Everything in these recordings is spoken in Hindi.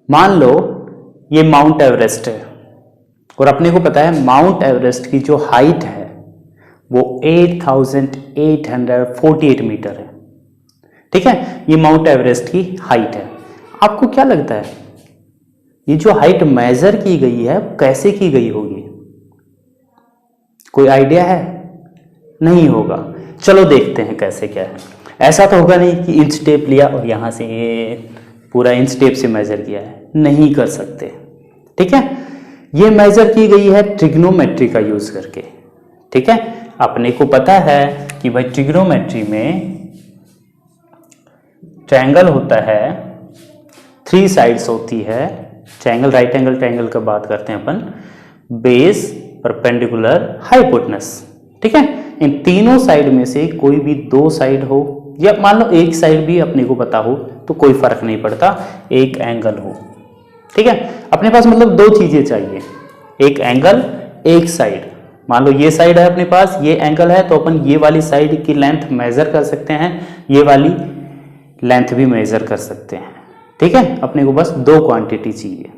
मान लो ये माउंट एवरेस्ट है और अपने को पता है माउंट एवरेस्ट की जो हाइट है वो 8,848 मीटर है। ठीक है, ये माउंट एवरेस्ट की हाइट है। आपको क्या लगता है ये जो हाइट मेजर की गई है कैसे की गई होगी? कोई आइडिया है? नहीं होगा। चलो देखते हैं कैसे क्या है। ऐसा तो होगा नहीं कि इंच टेप लिया और यहां से ये पूरा इंच टेप से मेजर किया है, नहीं कर सकते। ठीक है, ये मेजर की गई है ट्रिग्नोमेट्री का यूज करके। ठीक है, अपने को पता है कि भाई ट्रिग्नोमेट्री में ट्रायंगल होता है, 3 साइड्स होती है। ट्रायंगल, राइट एंगल ट्रायंगल का बात करते हैं अपन, बेस, परपेंडिकुलर, हाइपोटेनस। ठीक है, इन तीनों साइड में से कोई भी 2 साइड हो या मान लो एक साइड भी अपने को पता हो तो कोई फर्क नहीं पड़ता, एक एंगल हो। ठीक है, अपने पास मतलब 2 चीजें चाहिए, एक एंगल, एक साइड। मान लो ये साइड है अपने पास, ये एंगल है, तो अपन ये वाली साइड की लेंथ मेजर कर सकते हैं, ये वाली लेंथ भी मेजर कर सकते हैं। ठीक है, अपने को बस 2 क्वांटिटी चाहिए।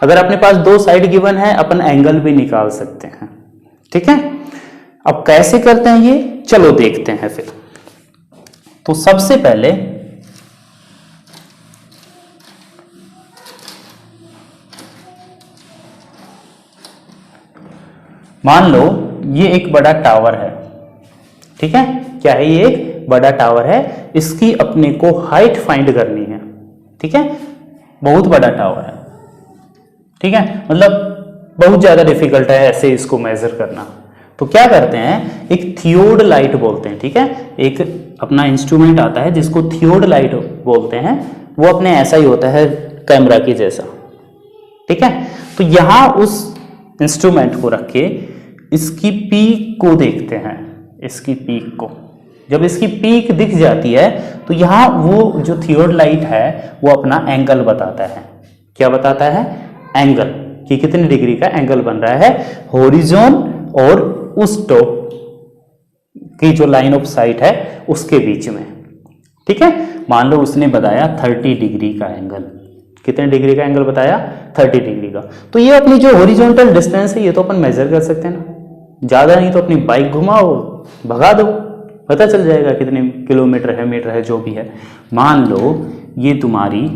अगर अपने पास 2 साइड गिवन है अपन एंगल भी निकाल सकते हैं। ठीक है, अब कैसे करते हैं ये, चलो देखते हैं फिर। तो सबसे पहले मान लो ये एक बड़ा टावर है। ठीक है, क्या है, ये एक बड़ा टावर है, इसकी अपने को हाइट फाइंड करनी है। ठीक है, बहुत बड़ा टावर है। ठीक है, मतलब बहुत ज्यादा डिफिकल्ट है ऐसे इसको मेजर करना। तो क्या करते हैं, एक थियोड लाइट बोलते हैं। ठीक है, एक अपना इंस्ट्रूमेंट आता है जिसको थियोड लाइट बोलते हैं, वो अपने ऐसा ही होता है कैमरा की जैसा। ठीक है, तो यहां उस इंस्ट्रूमेंट को रख के इसकी पीक को देखते हैं। इसकी पीक को, जब इसकी पीक दिख जाती है तो यहां वो जो थियोड लाइट है वो अपना एंगल बताता है। क्या बताता है? एंगल, कि कितने डिग्री का एंगल बन रहा है हॉरिजॉन और उस टॉप की जो लाइन ऑफ साइट है उसके बीच में। ठीक है, मान लो उसने बताया 30 डिग्री का एंगल। कितने डिग्री का एंगल बताया? 30 डिग्री का। तो ये अपनी जो हॉरिजॉन्टल डिस्टेंस है ये तो अपन मेजर कर सकते हैं ना, ज्यादा नहीं तो अपनी बाइक घुमाओ, भगा दो, पता चल जाएगा कितने किलोमीटर है, मीटर है, जो भी है। मान लो ये तुम्हारी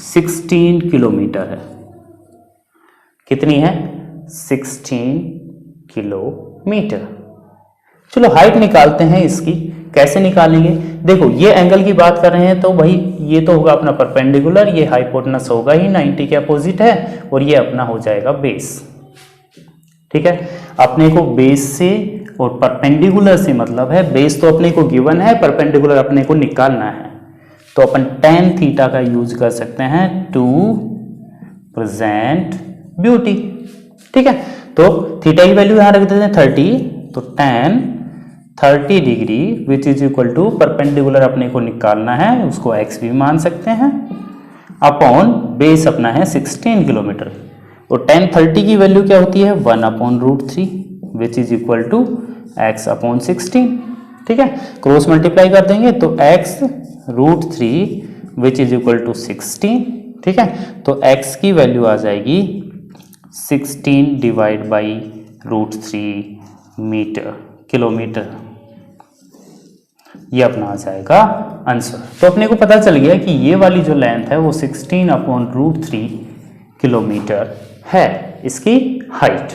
16 किलोमीटर है। कितनी है? 16 किलोमीटर। चलो हाइट निकालते हैं इसकी। कैसे निकालेंगे? देखो ये एंगल की बात कर रहे हैं तो भाई ये तो होगा अपना परपेंडिकुलर, ये हाइपोटेनस होगा ही 90 के अपोजिट है, और ये अपना हो जाएगा बेस। ठीक है, अपने को बेस से और परपेंडिकुलर से मतलब है, बेस तो अपने को गिवन है, परपेंडिकुलर अपने को निकालना है। तो अपन tan थीटा का यूज कर सकते हैं टू प्रेजेंट ब्यूटी। ठीक है, तो थीटा की वैल्यू यहां रख देते हैं 30, तो tan 30 degree which is equal to perpendicular अपने को निकालना है, उसको x भी मान सकते हैं, अपॉन बेस अपना है 16 किलोमीटर। तो tan 30 की वैल्यू क्या होती है? 1/√3 which is equal to x upon 16। ठीक है, क्रॉस मल्टीप्लाई कर देंगे तो x√3 which is equal to 16। ठीक है, तो x की वैल्यू आ जाएगी 16 डिवाइड बाई √3 मीटर, किलोमीटर। ये अपना आ जाएगा आंसर। तो अपने को पता चल गया कि ये वाली जो लेंथ है वो 16/√3 किलोमीटर है, इसकी हाइट।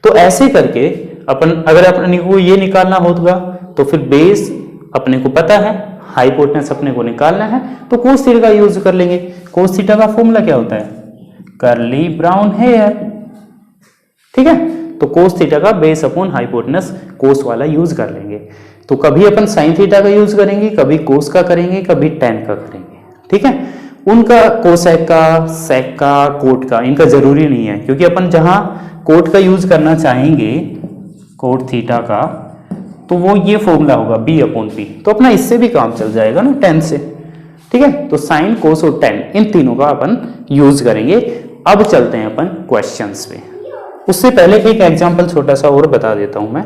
तो ऐसे करके अपन, अगर अपने को ये निकालना होगा तो फिर बेस अपने को पता है, हाइपोटेनस अपने को निकालना है, तो कोस थीटा का यूज कर लेंगे। कोस थीटा का फॉर्मूला क्या होता है? Curly brown hair. ठीक है, तो कोस थीटा का बेस अपॉन हाइपोटेनस कोस वाला यूज कर लेंगे। तो कभी अपन साइन थीटा का यूज करेंगे, कभी कोस का करेंगे, कभी टेन का करेंगे। ठीक है, उनका कोसेक का, सेक का, कोट का, इनका जरूरी नहीं है, क्योंकि अपन जहां कोट का यूज करना चाहेंगे, कोट थीटा का, तो वो ये फॉर्मूला होगा b/p। तो अपना इससे भी काम चल जाएगा ना, टेन से। ठीक है, तो साइन, कोस और टेन, इन तीनों का अपन यूज करेंगे। अब चलते हैं अपन क्वेश्चंस पे। उससे पहले एक एग्जांपल छोटा सा और बता देता हूं मैं।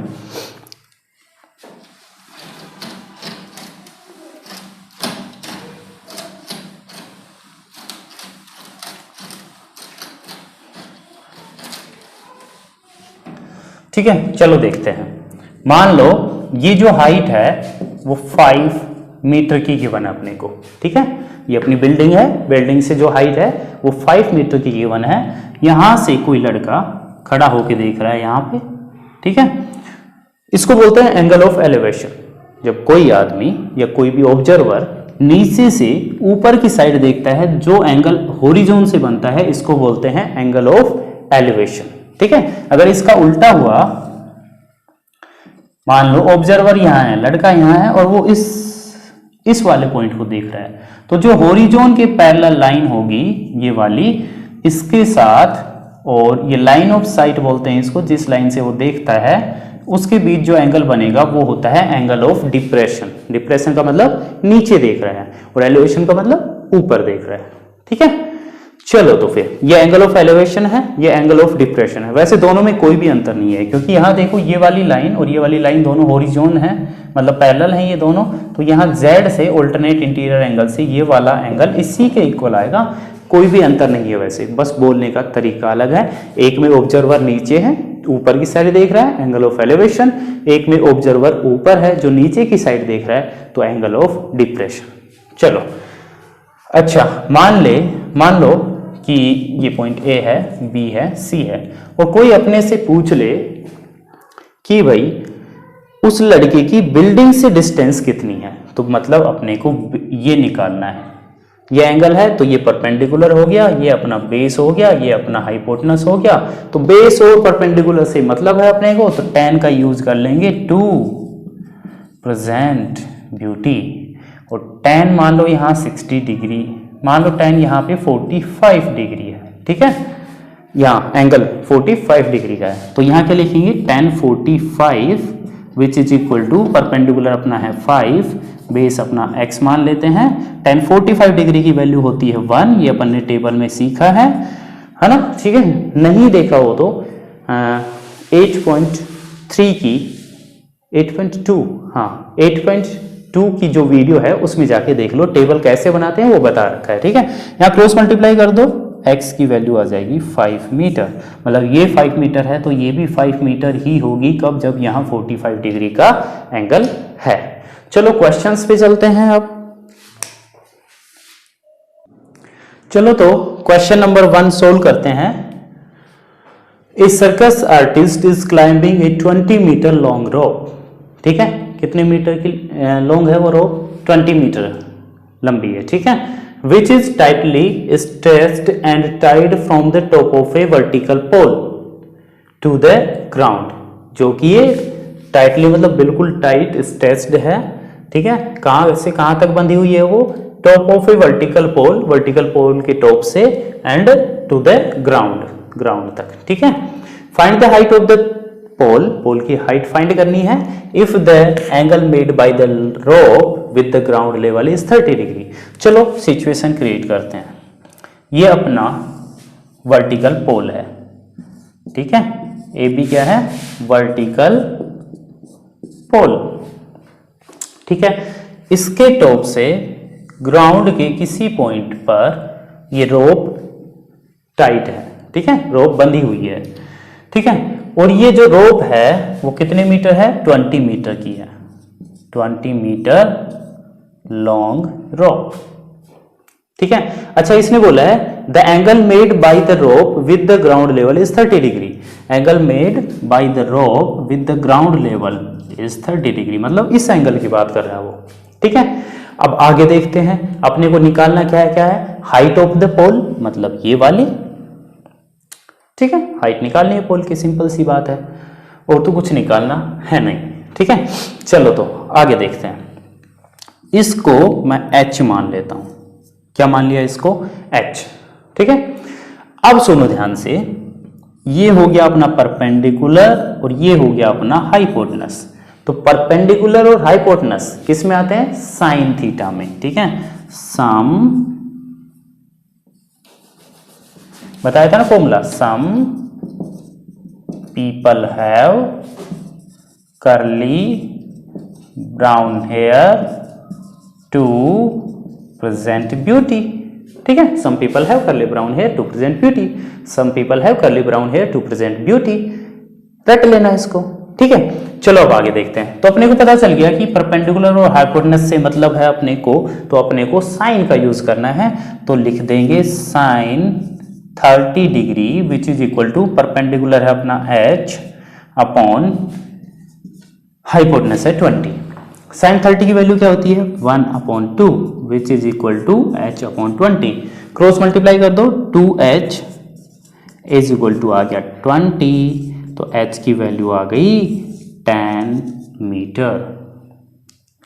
ठीक है, चलो देखते हैं। मान लो ये जो हाइट है वो 5 मीटर की गिवन है अपने को, ठीक है। ये अपनी बिल्डिंग है, बिल्डिंग से जो हाइट है वो 5 मीटर की गिवन है। यहां से कोई लड़का खड़ा होके देख रहा है यहाँ पे, ठीक है। इसको बोलते हैं एंगल ऑफ एलिवेशन। जब कोई आदमी या कोई भी ऑब्जर्वर नीचे से ऊपर की साइड देखता है, जो एंगल हॉरिजॉन से बनता है, इसको बोलते हैं एंगल ऑफ एलिवेशन, ठीक है। अगर इसका उल्टा हुआ, मान लो ऑब्जर्वर यहाँ है, लड़का यहाँ है और वो इस वाले पॉइंट को देख रहा है, तो जो हॉरिजॉन के पैरेलल लाइन होगी ये वाली, इसके साथ, और ये लाइन ऑफ साइट बोलते हैं इसको, जिस लाइन से वो देखता है उसके बीच जो एंगल बनेगा वो होता है एंगल ऑफ डिप्रेशन। डिप्रेशन का मतलब नीचे देख रहा है और एलिवेशन का मतलब ऊपर देख रहा है, ठीक है। चलो तो फिर ये एंगल ऑफ एलिवेशन है, ये एंगल ऑफ डिप्रेशन है। वैसे दोनों में कोई भी अंतर नहीं है, क्योंकि यहाँ देखो ये वाली लाइन और ये वाली लाइन दोनों हॉरिजॉन है, मतलब पैरेलल है ये दोनों। तो यहाँ Z से ऑल्टरनेट इंटीरियर एंगल से ये वाला एंगल इसी के इक्वल आएगा। कोई भी अंतर नहीं है वैसे, बस बोलने का तरीका अलग है। एक में ऑब्जर्वर नीचे है, ऊपर की साइड देख रहा है, एंगल ऑफ एलिवेशन। एक में ऑब्जर्वर ऊपर है, जो नीचे की साइड देख रहा है, तो एंगल ऑफ डिप्रेशन। चलो अच्छा, मान लो कि ये पॉइंट A है, B है, C है, और कोई अपने से पूछ ले कि भाई उस लड़के की बिल्डिंग से डिस्टेंस कितनी है, तो मतलब अपने को ये निकालना है। ये एंगल है तो ये परपेंडिकुलर हो गया, ये अपना बेस हो गया, ये अपना हाइपोटेनस हो गया। तो बेस और परपेंडिकुलर से मतलब है अपने को, तो tan का यूज कर लेंगे टू प्रेजेंट ब्यूटी। और tan मान लो यहाँ 60 डिग्री, मान लो tan यहाँ पे 45 डिग्री है, ठीक है। यहाँ एंगल 45 डिग्री का है, तो यहाँ क्या लिखेंगे, tan 45 which is equal to, perpendicular अपना है 5, बेस अपना x मान लेते हैं। tan 45 डिग्री की वैल्यू होती है 1, ये अपन ने टेबल में सीखा है ना, ठीक है। नहीं देखा हो तो 8.3 की 8.2 हाँ 8.2 की जो वीडियो है उसमें जाके देख लो, टेबल कैसे बनाते हैं वो बता रखा है, ठीक है। यहाँ क्रॉस मल्टीप्लाई कर दो, x की वैल्यू आ जाएगी 5 मीटर, मतलब ये 5 मीटर है तो ये भी 5 मीटर ही होगी। कब, जब यहाँ 45 डिग्री का एंगल है। चलो क्वेश्चंस पे चलते हैं अब। चलो तो क्वेश्चन नंबर 1 सोल्व करते हैं। A circus artist is climbing a 20 metre long rope, ठीक है। कितने मीटर की लॉन्ग है वो रोप, 20 मीटर लंबी है, ठीक है। Which is tightly stretched and tied from the top of a vertical pole to the ground, जो कि ये टाइटली मतलब बिल्कुल टाइट स्ट्रेच्ड है, ठीक है। कहां से कहां तक बंधी हुई है वो, top of a vertical pole के टॉप से एंड टू द ग्राउंड तक, ठीक है। Find the height of the pole की हाइट फाइंड करनी है। If the angle made by the rope with the ground level is 30 degree. चलो सिचुएशन क्रिएट करते हैं। ये अपना वर्टिकल पोल है, ठीक है। ए बी क्या है, वर्टिकल पोल, ठीक है। इसके टॉप से ग्राउंड के किसी पॉइंट पर ये रोप टाइट है, ठीक है, रोप बंधी हुई है, ठीक है। और ये जो रोप है वो कितने मीटर है, 20 मीटर की है, 20 मीटर लॉन्ग रोप, ठीक है। अच्छा, इसने बोला है the angle made by the rope with the ground level is 30 degree. Angle made by the rope with the ground level is 30 degree, मतलब इस एंगल की बात कर रहा है वो, ठीक है। अब आगे देखते हैं, अपने को निकालना क्या है, हाइट ऑफ द पोल, मतलब ये वाली, ठीक है। हाइट निकालनी है पोल की, सिंपल सी बात है, और तो कुछ निकालना है नहीं, ठीक है। चलो तो आगे देखते हैं। इसको मैं h मान लेता हूं, क्या मान लिया इसको, h, ठीक है। अब सुनो ध्यान से, ये हो गया अपना परपेंडिकुलर और ये हो गया अपना हाइपोटेनस। तो परपेंडिकुलर और हाइपोटेनस किस में आते हैं, साइन थीटा में, ठीक है। सम, बताया था ना formula, some people have curly brown hair to present beauty, ठीक है। Some people have curly brown hair to present beauty, some people have curly brown hair to present beauty, रट लेना इसको, ठीक है। चलो अब आगे देखते हैं। तो अपने को पता चल गया कि परपेंडिकुलर और हाइपोटेनस से मतलब है अपने को, तो अपने को साइन का यूज करना है। तो लिख देंगे sine 30 degree which is equal to perpendicular है अपना h अपॉन हाइपोटेनस है 20। साइन 30 की वैल्यू क्या होती है 1/2 which is equal to h upon 20। Cross multiply कर दो 2h इज इक्वल टू आ गया 20, तो h की वैल्यू आ गई 10 मीटर।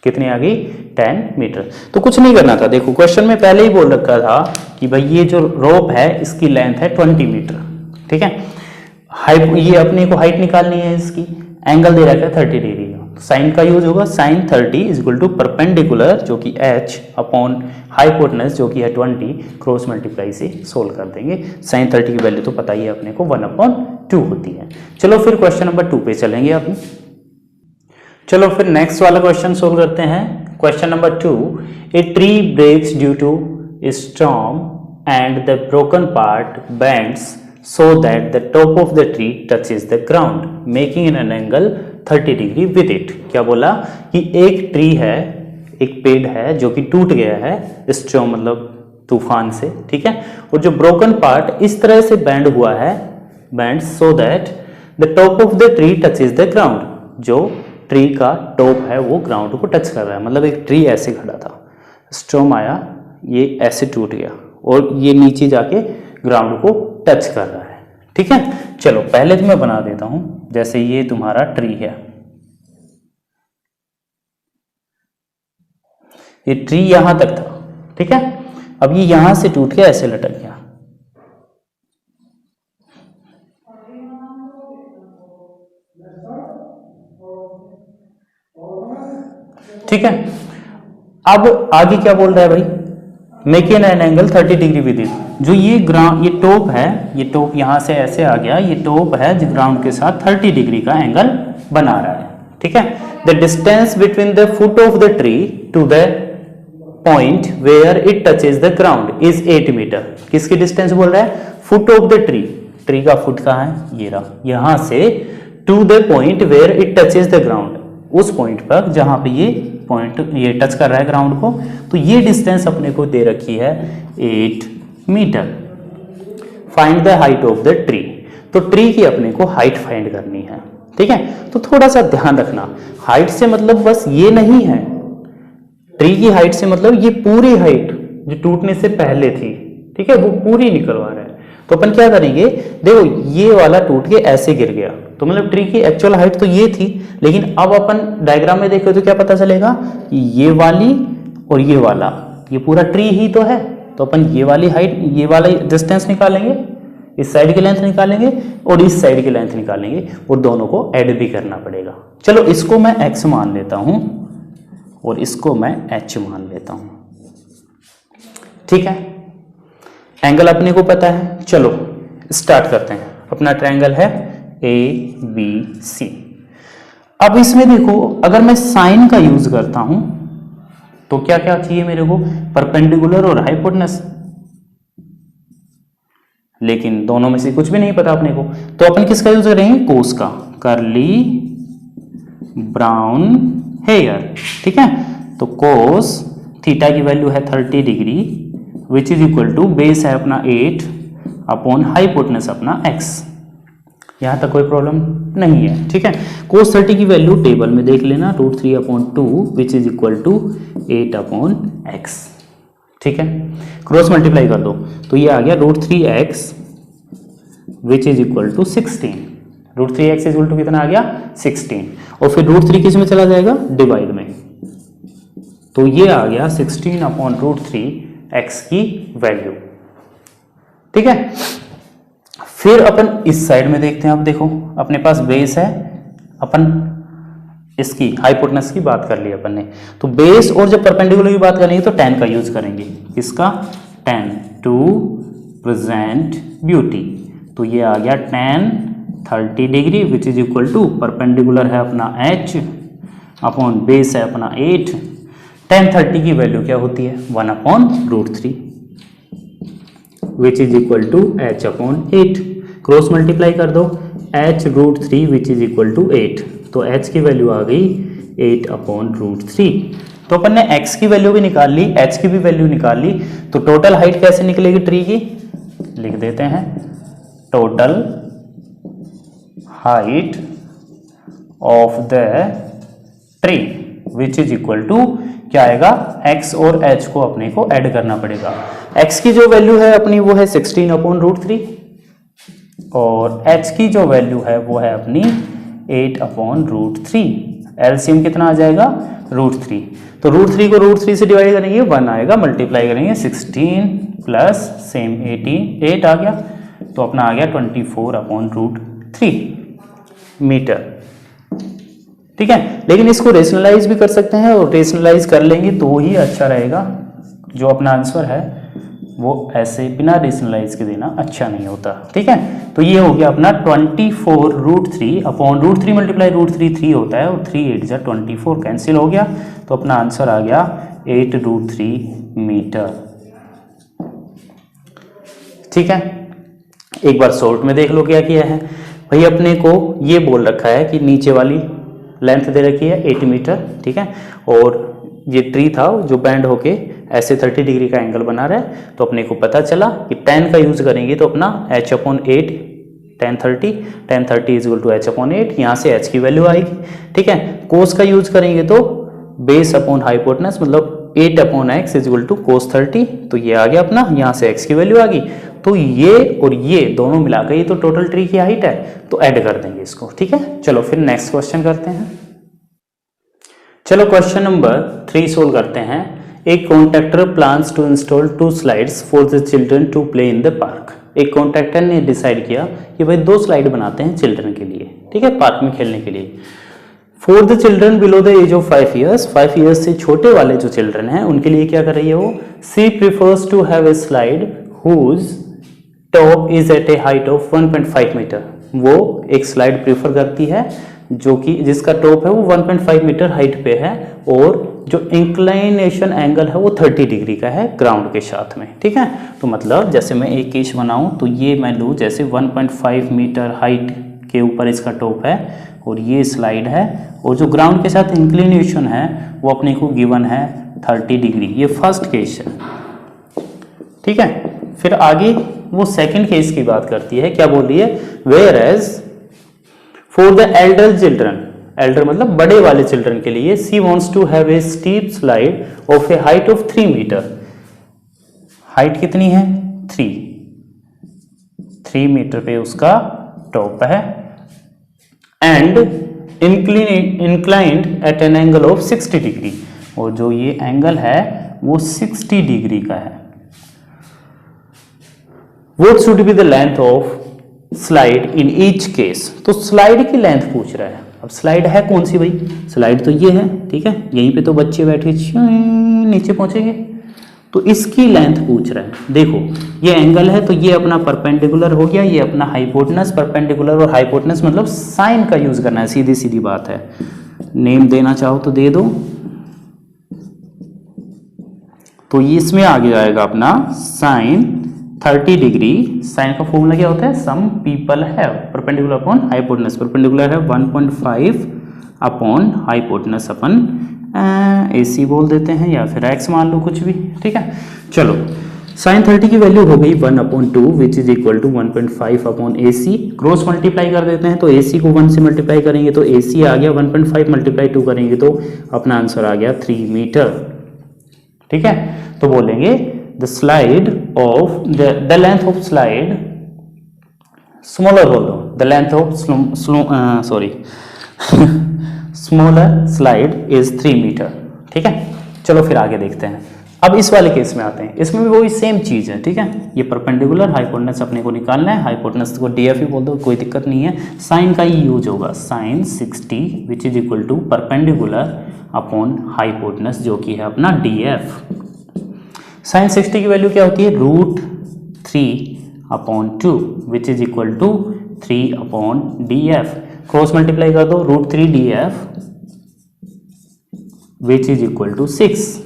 कितनी आ गई 10 मीटर। तो कुछ नहीं करना था, देखो क्वेश्चन में पहले ही बोल रखा था कि भाई ये जो रोप है इसकी लेंथ है 20 मीटर, ठीक है। ये अपने को हाइट निकालनी है, इसकी एंगल दे रखा है 30 डिग्री का, साइन का यूज होगा sine 30 is equal to perpendicular जो कि h अपॉन हाइपोटेनस जो कि है 20, क्रॉस मल्टीप्लाई से सोल्व कर देंगे। साइन 30 की वैल्यू तो पता ही है अपने को 1/2 होती है। चलो फिर क्वेश्चन नंबर 2 पे चलेंगे अपनी। चलो फिर नेक्स्ट वाला क्वेश्चन सोल्व करते हैं। Question number 2, a tree breaks due to storm and the broken part bends so that the top of the tree touches the ground making an angle 30 degree with it। क्या बोला कि एक ट्री है, एक पेड़ है जो कि टूट गया है स्टॉर्म मतलब तूफान से, ठीक है। और जो ब्रोकन पार्ट इस तरह से बेंड हुआ है, bend so that the top of the tree touches the ground, जो ट्री का टॉप है वो ग्राउंड को टच कर रहा है। मतलब एक ट्री ऐसे खड़ा था, स्टॉर्म आया, ये ऐसे टूट गया और ये नीचे जाके ग्राउंड को टच कर रहा है, ठीक है। चलो पहले तो मैं बना देता हूं, जैसे ये तुम्हारा ट्री है, ये ट्री यहां तक था, ठीक है। अब ये यहां से टूट के ऐसे लटक गया, ठीक है। अब आगे क्या बोल रहा है भाई, make an angle 30 degree with it. जो ये टॉप है, ये टॉप यहां से ऐसे आ गया, ये टॉप है जो ग्राउंड के साथ 30 डिग्री का एंगल बना रहा है, ठीक है। The distance between the foot of the tree to the point where it touches the ground is 8 meter. किसकी डिस्टेंस बोल रहा है, foot of the tree, tree का फुट कहाँ है, ये रहा, यहां से to the point where it touches the ground, उस पॉइंट पर जहां पे ये पॉइंट ये टच कर रहा है ग्राउंड को, तो ये डिस्टेंस अपने को दे रखी है 8 meter. Find the height of the tree. तो ट्री की अपने को हाइट फाइंड करनी है, ठीक है। तो थोड़ा सा ध्यान रखना, हाइट से मतलब बस ये नहीं है, ट्री की हाइट से मतलब ये पूरी हाइट जो टूटने से पहले थी, ठीक है, वो पूरी निकलवा रहा है। तो अपन क्या करेंगे, देखो ये वाला टूट के ऐसे गिर गया, तो मतलब ट्री की एक्चुअल हाइट तो ये थी, लेकिन अब अपन डायग्राम में देखो तो क्या पता चलेगा, ये वाली और ये वाला, ये पूरा ट्री ही तो है। तो अपन ये वाली हाइट, ये वाला डिस्टेंस निकालेंगे, इस साइड की लेंथ निकालेंगे और इस साइड की लेंथ निकालेंगे, और दोनों को ऐड भी करना पड़ेगा। चलो इसको मैं x मान लेता हूं और इसको मैं h मान लेता हूं, ठीक है। एंगल अपने को पता है, चलो स्टार्ट करते हैं। अपना ट्रायंगल है ABC। अब इसमें देखो, अगर मैं साइन का यूज करता हूं तो क्या क्या चाहिए मेरे को, परपेंडिकुलर और हाइपोटेनस, लेकिन दोनों में से कुछ भी नहीं पता अपने को, तो अपन किसका यूज करेंगे, कोस का, कर्ली ब्राउन हेयर, ठीक है। तो कोस थीटा की वैल्यू है 30 degree which is equal to base है अपना 8 अपॉन हाइपोटेनस अपना x। यहां तक कोई प्रॉब्लम नहीं है, ठीक है। कोस 30 की वैल्यू टेबल में देख लेना, √3/2 which is equal to 8/x, ठीक है। क्रॉस मल्टीप्लाई कर दो तो ये आ गया √3x which is equal to 16। √3x equal to कितना आ गया 16, और फिर √3 किस में चला जाएगा, डिवाइड में, तो ये आ गया 16/√3x की वैल्यू, ठीक है। फिर अपन इस साइड में देखते हैं। अब देखो अपने पास बेस है, अपन इसकी हाइपोटेनस की बात कर ली अपन ने, तो बेस और जब परपेंडिकुलर की बात करेंगे तो tan का यूज करेंगे, इसका tan टू प्रेजेंट ब्यूटी, तो ये आ गया tan 30 degree which is equal to perpendicular है अपना h अपॉन बेस है अपना 8, tan 30 की वैल्यू क्या होती है 1/√3 which is equal to h upon 8। Cross multiply कर दो, h root 3 which is equal to 8। तो h की वैल्यू आ गई 8 अपॉन रूट 3। तो अपन ने x की वैल्यू भी निकाल ली, h की भी वैल्यू निकाल ली। तो टोटल हाइट कैसे निकलेगी ट्री की, लिख देते हैं total height of the tree which is equal to क्या आएगा, x और h को अपने को ऐड करना पड़ेगा। x की जो वैल्यू है अपनी वो है 16 अपॉन रूट 3 और h की जो वैल्यू है वो है अपनी 8 अपॉन रूट 3। एलसीएम कितना आ जाएगा, रूट 3। तो रूट 3 को रूट 3 से डिवाइड करेंगे 1 आएगा, मल्टीप्लाई करेंगे 16 प्लस सेम 8 आ गया, तो अपना आ गया 24 अपॉन रूट 3 मीटर। ठीक है, लेकिन इसको रेशनलाइज भी कर सकते हैं और रेशनलाइज कर लेंगे तो ही अच्छा रहेगा। जो अपना आंसर है वो ऐसे बिना रेशनलाइज के देना अच्छा नहीं होता। ठीक है, तो ये हो गया अपना 24 root 3 upon root 3 multiply root 3 होता है और 3 8 जा 24 कैंसिल हो गया, तो अपना आंसर आ गया 8 रूट 3 मीटर। ठीक है, एक बार शॉर्ट में देख लो क्या किया है भाई। अपने को ये बोल रखा है कि नीचे वाली लेंथ दे रखी है 8 मीटर। ठीक है, और ये ट्री था जो बैंड होके ऐसे 30 डिग्री का एंगल बना रहा है, तो अपने को पता चला कि tan का यूज करेंगे तो अपना h upon 8 tan 30 is equal to h upon 8, यहाँ से h की वैल्यू आएगी। ठीक है, कोस का यूज करेंगे तो बेस अपॉन हाइपोटेनस मतलब 8 upon x is equal to cos 30, तो ये आ गया अपना, यहाँ से x की वैल्यू आ गई। तो ये और ये दोनों मिलाकर ये तो टोटल ट्री की हाइट है, तो ऐड कर देंगे इसको। ठीक है, चलो फिर नेक्स्ट क्वेश्चन करते हैं। चलो क्वेश्चन नंबर 3 सोल्व करते हैं। एक contractor plans to install 2 slides for the children to play in the park. एक कॉन्ट्रैक्टर ने डिसाइड किया कि भाई 2 स्लाइड बनाते हैं चिल्ड्रन के लिए, ठीक है, पार्क में खेलने के लिए। For the children below the age of 5 years, 5 years से छोटे वाले जो चिल्ड्रन हैं उनके लिए क्या कर रही है वो, she prefers to have a slide whose top is at a height of 1.5 metre. वो एक स्लाइड प्रीफर करती है जो कि जिसका टॉप है वो 1.5 मीटर हाइट पे है और जो इंक्लाइनेशन एंगल है वो 30 डिग्री का है ग्राउंड के साथ में। ठीक है, तो मतलब जैसे मैं एक केस बनाऊं तो ये मैं लूँ जैसे 1.5 मीटर हाइट के ऊपर इसका टॉप है और ये स्लाइड है और जो ग्राउंड के साथ इंक्लिनेशन है वो अपने को गिवन है 30 डिग्री। ये फर्स्ट केस है। ठीक है, फिर आगे वो सेकंड केस की बात करती है। क्या बोल रही है, whereas for the elder children, elder मतलब बड़े वाले चिल्ड्रन के लिए, she wants to have a steep slide of a height of 3 meter. Height कितनी है, 3 मीटर पे उसका टॉप है and inclined at an angle of 60 degree, और जो ये एंगल है वो 60 डिग्री का है। What should be the length of slide in each case? तो स्लाइड की लेंथ पूछ रहा है। अब स्लाइड है कौन सी भाई, स्लाइड तो ये है। ठीक है, यहीं पे तो बच्चे बैठ के नीचे पहुंचेंगे, तो इसकी लेंथ पूछ रहा है। देखो ये एंगल है तो ये अपना परपेंडिकुलर हो गया, ये अपना हाइपोटेनस, परपेंडिकुलर और हाइपोटेनस मतलब साइन का यूज करना है, सीधी सीधी बात है। नेम देना चाहो तो दे दो। तो इसमें आगे जाएगा अपना साइन 30 डिग्री। साइन का फॉर्मूला क्या होता है, some people have perpendicular upon hypotenuse. Perpendicular है 1.5 अपॉन हाइपोटेनस अपन AC बोल देते हैं या फिर x मान लो कुछ भी। ठीक है, चलो साइन 30 की वैल्यू हो गई 1/2 which is equal to 1.5 upon AC। Cross multiply कर देते हैं तो AC को 1 से मल्टीप्लाई करेंगे तो AC आ गया, 1.5 मल्टीप्लाई 2 करेंगे तो अपना आंसर आ गया 3 मीटर। ठीक है, तो बोलेंगे the slide of the length of slide smaller बोल दो, the length of smaller slide is 3 meter. ठीक है, चलो फिर आगे देखते हैं। अब इस वाले केस में आते हैं, इसमें भी वही सेम चीज है। ठीक है, ये परपेंडिकुलर हाइपोटेनस अपने को निकालना है, हाइपोटेनस को DF ही बोल दो, कोई दिक्कत नहीं है। साइन का ही यूज होगा, sine 60 which is equal to perpendicular upon hypotenuse जो कि है अपना DF। साइन 60 की वैल्यू क्या होती है, √3/2 which is equal to 3/DF। Cross multiply कर दो, √3DF which is equal to 6।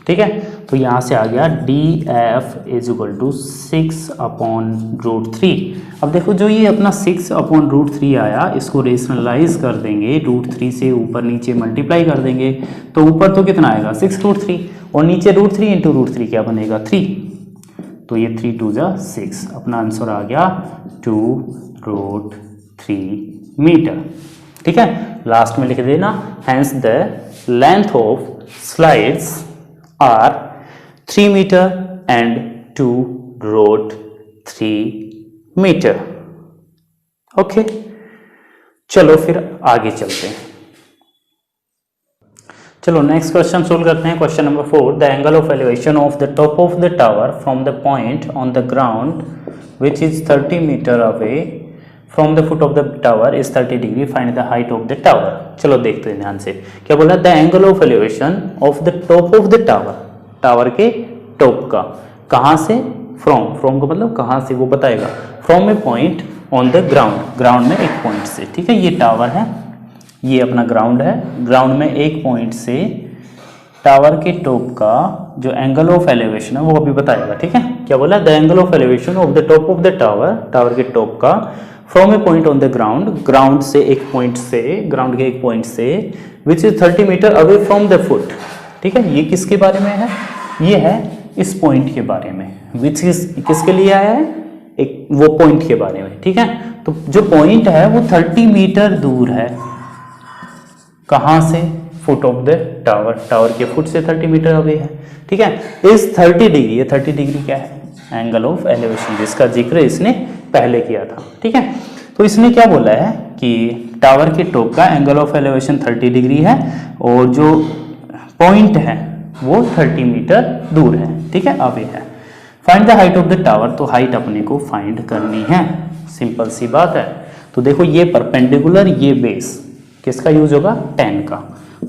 ठीक है, तो यहाँ से आ गया DF इज इक्वल टू 6/√3। अब देखो जो ये अपना 6/√3 आया, इसको रेशनलाइज कर देंगे, √3 से ऊपर नीचे मल्टीप्लाई कर देंगे, तो ऊपर तो कितना आएगा 6√3 और नीचे √3 इंटू √3 क्या बनेगा 3, तो ये 3 2 जा 6, अपना आंसर आ गया 2√3 मीटर। ठीक है, लास्ट में लिख देना hence the length of slides are 3 meter and 2√3 meter. Okay, चलो फिर आगे चलते हैं। चलो नेक्स्ट क्वेश्चन सोल्व करते हैं। Question number 4, the angle of elevation of the top of the tower from the point on the ground which is 30 meter away from the foot of the tower is 30 degree, find the height of the tower. चलो देखते हैं ध्यान से, क्या बोला, the angle of elevation of the top of the tower, tower के टॉप का, कहाँ से, फ्रॉम का मतलब कहाँ से वो बताएगा, from a point on the ground, ground में एक पॉइंट से। ठीक है, ये टावर है, ये अपना ग्राउंड है, ग्राउंड में एक पॉइंट से टावर के टॉप का जो एंगल ऑफ एलिवेशन है वो अभी बताएगा। ठीक है, क्या बोला, the angle of elevation of the top of the tower, tower के टॉप का, from a point on the ground, ground से एक पॉइंट से, ग्राउंड के एक पॉइंट से, which is 30 meter away from the foot. ठीक है, ये किसके बारे में है, ये है इस पॉइंट के बारे में, विच इज किसके लिए आया है, एक वो पॉइंट के बारे में। ठीक है, तो जो पॉइंट है वो 30 मीटर दूर है, कहाँ से, foot of the tower, tower के फुट से 30 मीटर अवे है। ठीक है, इस 30 डिग्री, ये 30 डिग्री क्या है, एंगल ऑफ एलिवेशन, जिसका जिक्र इसने पहले किया था। ठीक है, तो इसने क्या बोला है कि टावर के टॉप का एंगल ऑफ एलिवेशन 30 डिग्री है और जो पॉइंट है वो 30 मीटर दूर है। ठीक है, अवे है। Find the height of the tower, तो हाइट अपने को फाइंड करनी है, सिंपल सी बात है। तो देखो ये परपेंडिकुलर, ये बेस, किसका यूज होगा, tan का,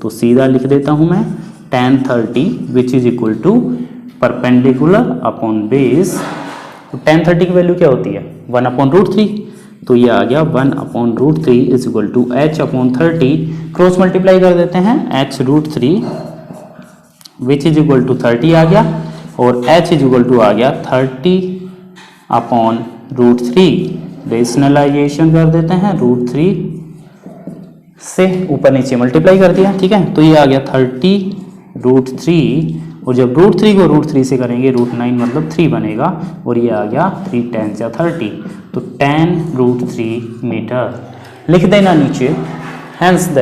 तो सीधा लिख देता हूं मैं tan 30 which is equal to perpendicular upon base. तो tan 30 की वैल्यू क्या होती है 1/√3, तो ये आ गया 1/√3 is equal to h/30, cross multiply कर देते हैं, h√3 which is equal to 30 आ गया और h इज इक्वल टू आ गया 30/√3, रेशनलाइजेशन कर देते हैं, √3 से ऊपर नीचे मल्टीप्लाई कर दिया। ठीक है, तो ये आ गया 30√3 और जब √3 को √3 से करेंगे √9 मतलब 3 बनेगा और ये आ गया 3 10 या 30, तो tan√3 मीटर लिख देना नीचे। Hence the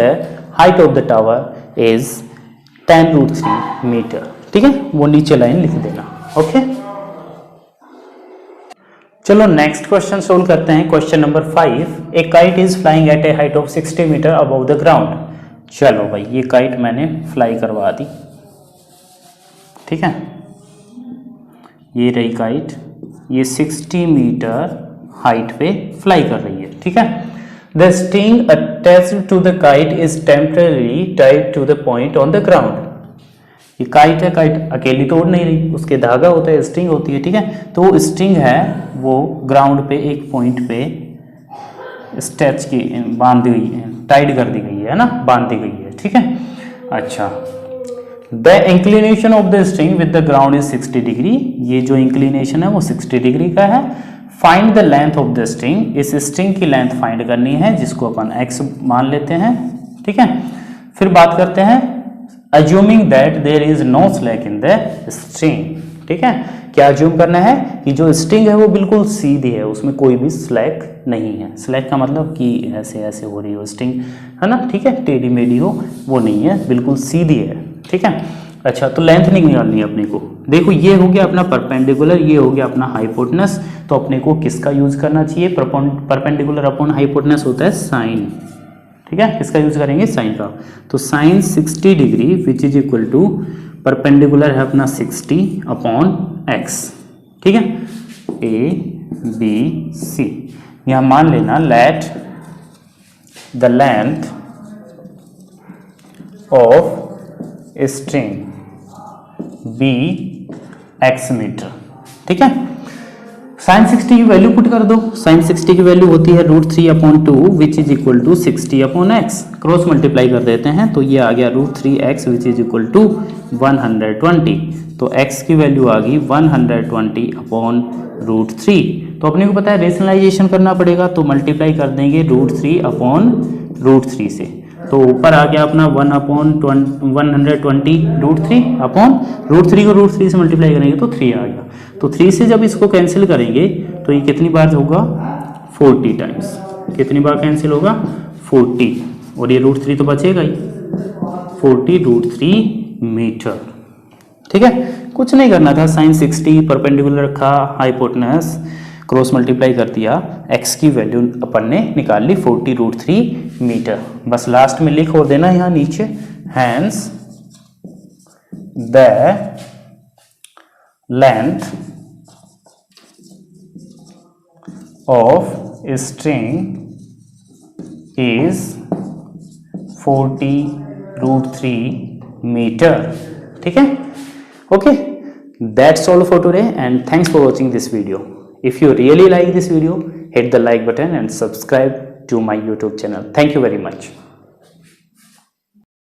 height of the tower is tan√3 meter. ठीक है, वो नीचे लाइन लिख देना। ओके, चलो नेक्स्ट क्वेश्चन सोल्व करते हैं। Question number 5, a kite is flying at a height of 60 meter above the ground. चलो भाई, ये काइट मैंने फ्लाई करवा दी। ठीक है, ये रही काइट, ये 60 मीटर हाइट पे फ्लाई कर रही है। ठीक है, the string attached to the kite is temporary tied to the point on the ground. ये काइट है, काइट अकेली तो उड़ नहीं रही, उसके धागा होता है, स्ट्रिंग होती है। ठीक है, तो वो स्ट्रिंग है वो ग्राउंड पे एक पॉइंट पे स्टैच की बांध दी गई है, टाइड कर दी गई है ना, बांध दी गई है। ठीक है, अच्छा, the inclination of the string with the ground is 60 degree. ये जो इंक्लिनेशन है वो 60 डिग्री का है। Find the length of the string, इस स्ट्रिंग की लेंथ फाइंड करनी है जिसको अपन x मान लेते हैं। ठीक है, फिर बात करते हैं assuming that there is no slack in the string। ठीक है, क्या अज्यूम करना है कि जो स्ट्रिंग है वो बिल्कुल सीधी है, उसमें कोई भी स्लैक नहीं है। स्लैक का मतलब कि ऐसे ऐसे हो रही हो स्ट्रिंग, है ना। ठीक है, टेढ़ी मेढ़ी हो, वो नहीं है, बिल्कुल सीधी है। ठीक है, अच्छा, तो लेंथ नहीं निकालनी है अपने को। देखो ये हो गया अपना परपेंडिकुलर, ये हो गया अपना हाइपोटेनस, तो अपने को किसका यूज करना चाहिए, परपेंडिकुलर अपॉन हाइपोटेनस होता है साइन। ठीक है, किसका यूज करेंगे, साइन का। तो sine 60 degree which is equal to perpendicular है अपना 60/x। ठीक है, ABC। यहां मान लेना let the length of string be x meter. ठीक है, साइन 60 की वैल्यू पुट कर दो। साइन 60 की वैल्यू होती है √3/2 which is equal to 60/x। Cross multiply कर देते हैं, तो ये आ गया √3x which is equal to 120। तो x की वैल्यू आ गई 120 अपॉन रूट 3। तो अपने को पता है रेशनलाइजेशन करना पड़ेगा, तो मल्टीप्लाई कर देंगे रूट 3 अपॉन रूट 3 से। तो ऊपर आ गया अपना 1/120 रूट 3 अपॉन रूट 3 को रूट 3 से मल्टीप्लाई करेंगे तो 3 आ गया। तो 3 से जब इसको कैंसिल करेंगे तो ये कितनी बार होगा, 40 टाइम्स। कितनी बार कैंसिल होगा, 40, और ये रूट 3 तो बचेगा ही, 40 रूट 3 मीटर। ठीक है, कुछ नहीं करना था, साइन 60 परपेंडिकुलर रखा, हाइपोटेनस क्रॉस मल्टीप्लाई कर दिया, x की वैल्यू अपन ने निकाल ली 40 रूट 3 मीटर। बस लास्ट में लिख और देना यहाँ नीचे, hence the length of string is 40 root 3 meter. ठीक है, okay, that's all for today and thanks for watching this video. If you really like this video, hit the like button and subscribe to my YouTube channel. Thank you very much.